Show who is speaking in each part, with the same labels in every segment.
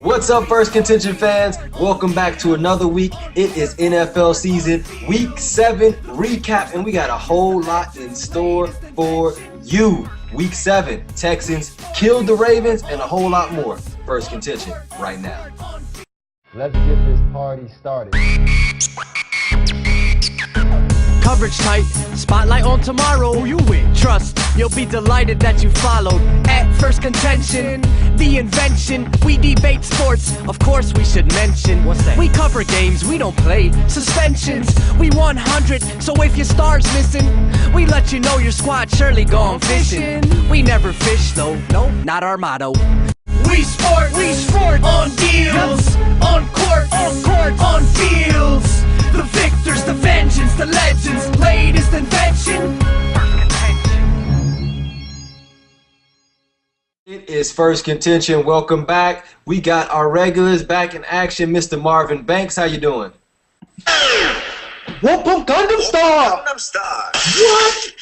Speaker 1: What's up, Phirst Contention fans? Welcome back to another week. It is NFL season, Week 7 recap, and we got a whole lot in store for you. Week 7, Texans killed the Ravens, and a whole lot more. Phirst Contention right now.
Speaker 2: Let's get this party started.
Speaker 3: Coverage tight, spotlight on tomorrow. Who you with? Trust, you'll be delighted that you followed. At Phirst Contention, the invention. We debate sports, of course we should mention. What's that? We cover games, we don't play suspensions. We 100, so if your star's missing, we let you know your squad surely gone fishing. We never fish though, no, not our motto. We sport on deals, on court, on fields. The victors, the vengeance, the legends, latest invention.
Speaker 1: It is Phirst Contention. Welcome back. We got our regulars back in action. Mr. Marvin Banks, how you doing?
Speaker 4: Whoop whoop Gundam Star!
Speaker 5: Gundam Star.
Speaker 4: What?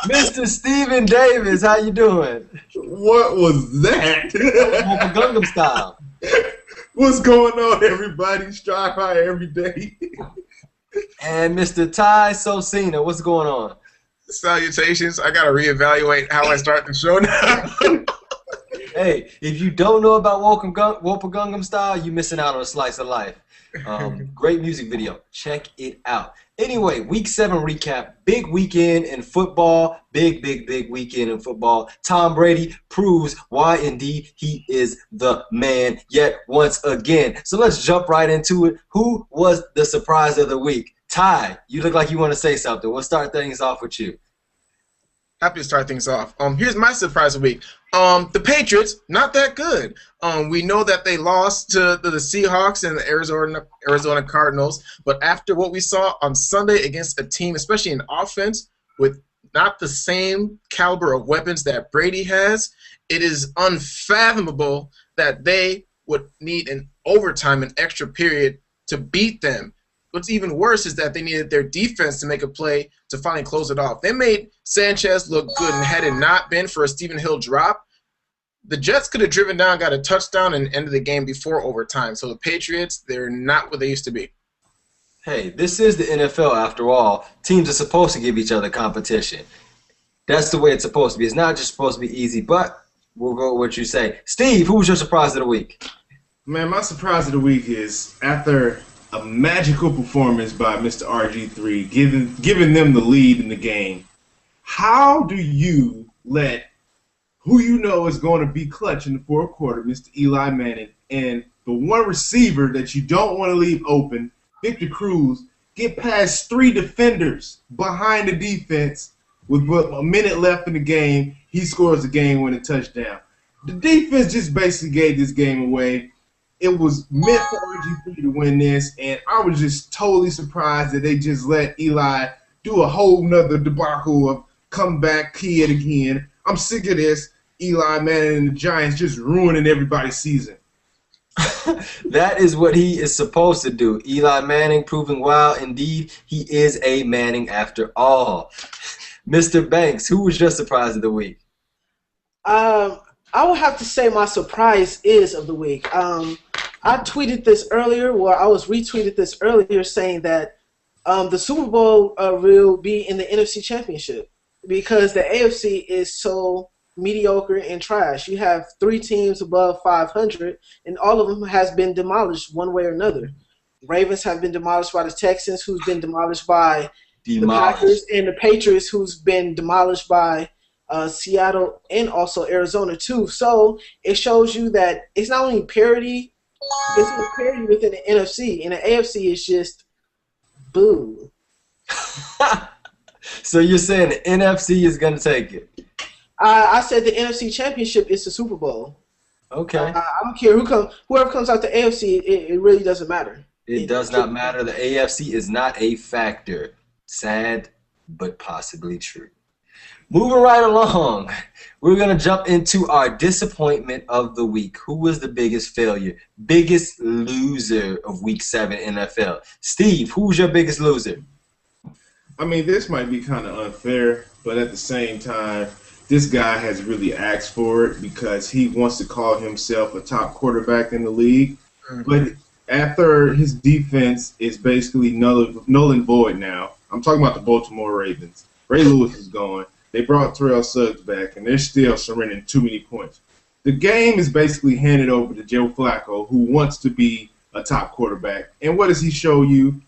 Speaker 1: Mr. Steven Davis, how you doing?
Speaker 4: What was that?
Speaker 1: Whoop Gundam style.
Speaker 4: What's going on, everybody? Strive high every day.
Speaker 1: And Mr. Ty Sosina, what's going on?
Speaker 5: Salutations. I gotta reevaluate how I start the show now.
Speaker 1: Hey, if you don't know about Whoop Gundam style, you're missing out on a slice of life. Great music video. Check it out. Anyway, Week 7 recap. Big weekend in football. Big weekend in football. Tom Brady proves why indeed he is the man yet once again. So let's jump right into it. Who was the surprise of the week? Ty, you look like you want to say something. We'll start things off with you.
Speaker 5: Happy to start things off. Here's my surprise of the week. The Patriots, not that good. We know that they lost to the Seahawks and the Arizona Cardinals, but after what we saw on Sunday against a team, especially in offense, with not the same caliber of weapons that Brady has, it is unfathomable that they would need an overtime, an extra period to beat them. What's even worse is that they needed their defense to make a play to finally close it off. They made Sanchez look good, and had it not been for a Stephen Hill drop, the Jets could have driven down, got a touchdown, and ended the game before overtime. So the Patriots, they're not what they used to be.
Speaker 1: Hey, this is the NFL after all. Teams are supposed to give each other competition. That's the way it's supposed to be. It's not just supposed to be easy, but we'll go with what you say. Steve, who was your surprise of the week?
Speaker 4: Man, my surprise of the week is after a magical performance by Mr. RG3, giving them the lead in the game. How do you let who you know is going to be clutch in the fourth quarter, Mr. Eli Manning, and the one receiver that you don't want to leave open, Victor Cruz, get past 3 defenders behind the defense with a minute left in the game? He scores a game-winning touchdown. The defense just basically gave this game away. It was meant for RG3 to win this, and I was just totally surprised that they just let Eli do a whole nother debacle of come back, key it again. I'm sick of this. Eli Manning and the Giants just ruining everybody's season.
Speaker 1: That is what he is supposed to do. Eli Manning proving, wow, indeed, he is a Manning after all. Mr. Banks, who was your surprise of the week?
Speaker 6: I would have to say my surprise is of the week. I tweeted this earlier, I was retweeted this earlier saying that the Super Bowl will be in the NFC Championship because the AFC is so mediocre and trash. You have 3 teams above 500, and all of them has been demolished one way or another. Ravens have been demolished by the Texans, who's been demolished by the Packers, and the Patriots, who's been demolished by Seattle and also Arizona too. So it shows you that it's not only parity, it's parity within the NFC, and the AFC is just boo.
Speaker 1: So you're saying the NFC is going to take it?
Speaker 6: I said the NFC Championship is the Super Bowl.
Speaker 1: Okay.
Speaker 6: I don't care whoever comes out the AFC, it really doesn't matter.
Speaker 1: It does not matter. The AFC is not a factor. Sad, but possibly true. Moving right along, we're going to jump into our disappointment of the week. Who was the biggest failure, biggest loser of Week 7 NFL? Steve, who was your biggest loser?
Speaker 4: I mean, this might be kind of unfair, but at the same time, this guy has really asked for it because he wants to call himself a top quarterback in the league. But after his defense is basically null and void now, I'm talking about the Baltimore Ravens. Ray Lewis is gone. They brought Terrell Suggs back, and they're still surrendering too many points. The game is basically handed over to Joe Flacco, who wants to be a top quarterback. And what does he show you?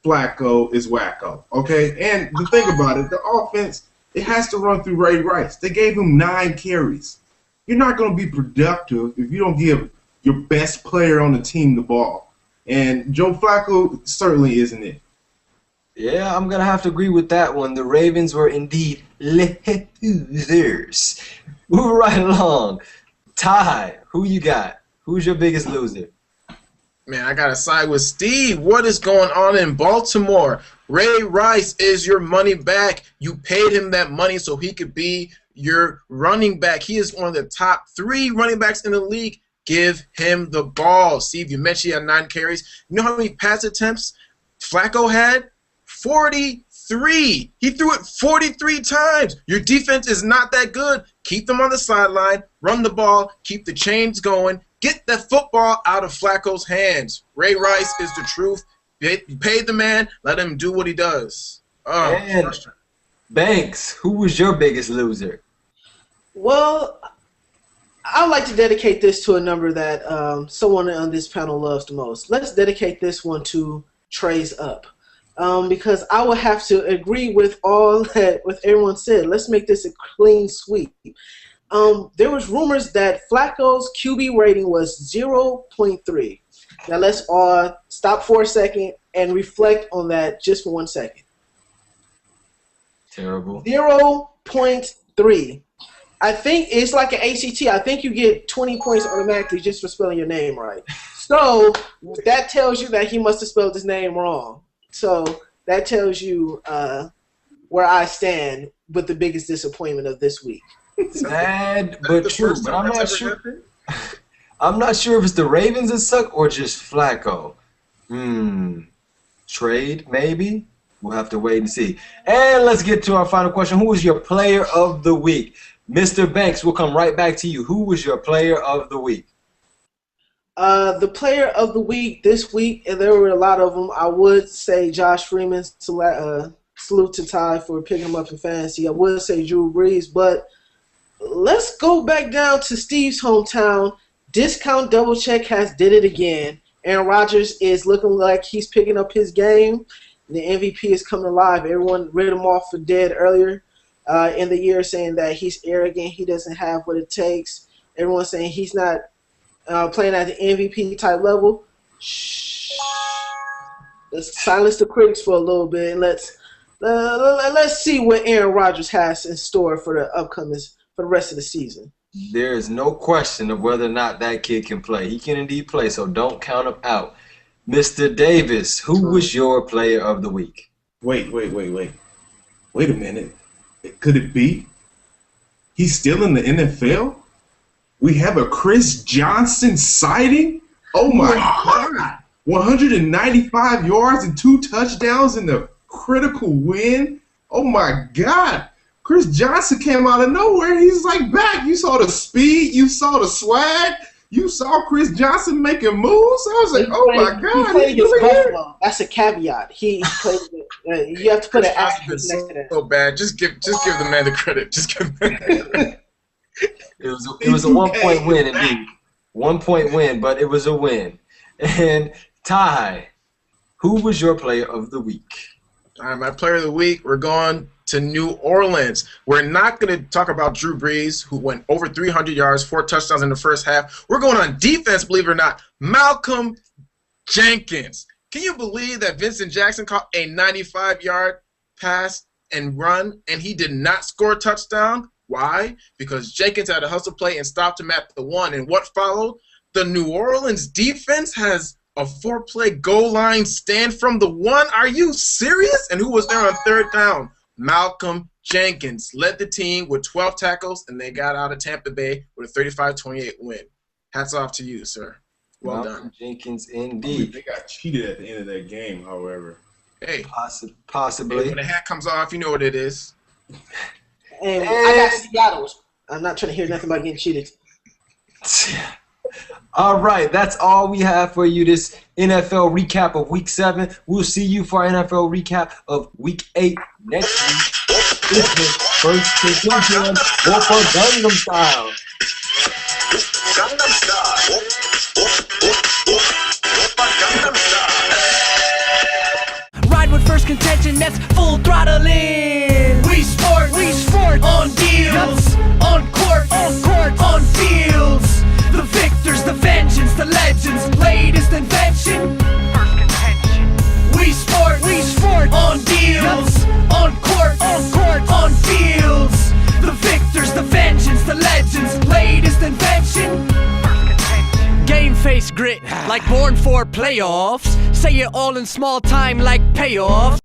Speaker 4: Flacco is wacko, okay? And the thing about it, the offense, it has to run through Ray Rice. They gave him 9 carries. You're not going to be productive if you don't give your best player on the team the ball. And Joe Flacco certainly isn't it.
Speaker 1: Yeah, I'm going to have to agree with that one. The Ravens were indeed losers. Moving right along. Ty, who you got? Who's your biggest loser?
Speaker 5: Man, I got to side with Steve. What is going on in Baltimore? Ray Rice is your money back. You paid him that money so he could be your running back. He is one of the top 3 running backs in the league. Give him the ball. Steve, you mentioned he had 9 carries. You know how many pass attempts Flacco had? 43. He threw it 43 times. Your defense is not that good. Keep them on the sideline. Run the ball. Keep the chains going. Get the football out of Flacco's hands. Ray Rice is the truth. You paid the man. Let him do what he does.
Speaker 1: And Banks, who was your biggest loser?
Speaker 6: Well, I'd like to dedicate this to a number that someone on this panel loves the most. Let's dedicate this one to Trey's Up. Because I will have to agree with all that with everyone said. Let's make this a clean sweep. There was rumors that Flacco's QB rating was 0.3. Now let's all stop for a second and reflect on that just for 1 second.
Speaker 1: Terrible.
Speaker 6: 0.3. I think it's like an ACT. I think you get 20 points automatically just for spelling your name right. So that tells you that he must have spelled his name wrong. So that tells you where I stand with the biggest disappointment of this week.
Speaker 1: Sad but true. But I'm not sure. I'm not sure if it's the Ravens that suck or just Flacco. Trade maybe. We'll have to wait and see. And let's get to our final question. Who was your player of the week? Mr. Banks, we'll come right back to you. Who was your player of the week?
Speaker 6: The player of the week this week, and there were a lot of them, I would say Josh Freeman. Salute to Ty for picking him up in fantasy. I would say Drew Brees, but let's go back down to Steve's hometown. Discount Double Check has did it again. Aaron Rodgers is looking like he's picking up his game. The MVP is coming alive. Everyone read him off for dead earlier in the year, saying that he's arrogant, he doesn't have what it takes. Everyone's saying he's not playing at the MVP type level. Shh. Let's silence the critics for a little bit and let's see what Aaron Rodgers has in store for the rest of the season.
Speaker 1: There is no question of whether or not that kid can play. He can indeed play, so don't count him out. Mr. Davis, who was your player of the week?
Speaker 4: Wait a minute. Could it be? He's still in the NFL? We have a Chris Johnson sighting? Oh my God. 195 yards and 2 touchdowns in the critical win? Oh my God. Chris Johnson came out of nowhere. He's like back. You saw the speed. You saw the swag. You saw Chris Johnson making moves. I was like, oh my God.
Speaker 6: He played against Buffalo. That's a caveat. He played. You have to put an asterisk next to that.
Speaker 5: So bad. Just give the man the credit. Just give him the credit.
Speaker 1: It was a 1-point win indeed. 1-point win, but it was a win. And Ty, who was your player of the week?
Speaker 5: All right, my player of the week, we're going to New Orleans. We're not going to talk about Drew Brees, who went over 300 yards, 4 touchdowns in the first half. We're going on defense, believe it or not. Malcolm Jenkins. Can you believe that Vincent Jackson caught a 95-yard pass and run, and he did not score a touchdown? Why? Because Jenkins had a hustle play and stopped him at the 1. And what followed? The New Orleans defense has a 4-play goal line stand from the 1. Are you serious? And who was there on 3rd down? Malcolm Jenkins led the team with 12 tackles, and they got out of Tampa Bay with a 35-28 win. Hats off to you, sir. Well
Speaker 1: Malcolm
Speaker 5: done.
Speaker 1: Jenkins, indeed.
Speaker 4: They got cheated at the end of that game, however.
Speaker 5: Hey,
Speaker 1: Possibly.
Speaker 5: when the hat comes off, you know what it is.
Speaker 6: And I got Seattle's. I'm not trying to hear nothing about getting cheated.
Speaker 1: All right, that's all we have for you this NFL recap of Week 7. We'll see you for our NFL recap of Week 8 next week. This is Phirst Contention, Whopper Gangnam Style.
Speaker 7: Gangnam Style. Gangnam Style.
Speaker 3: Ride with Phirst Contention, that's full throttle in. We sport on deals, on court, on fields. The victors, the vengeance, the legends, latest invention. Phirst Contention. We sport on deals, on court, on fields. The victors, the vengeance, the legends, latest invention. Phirst Contention. Game face grit, like born for playoffs. Say it all in small time like payoffs.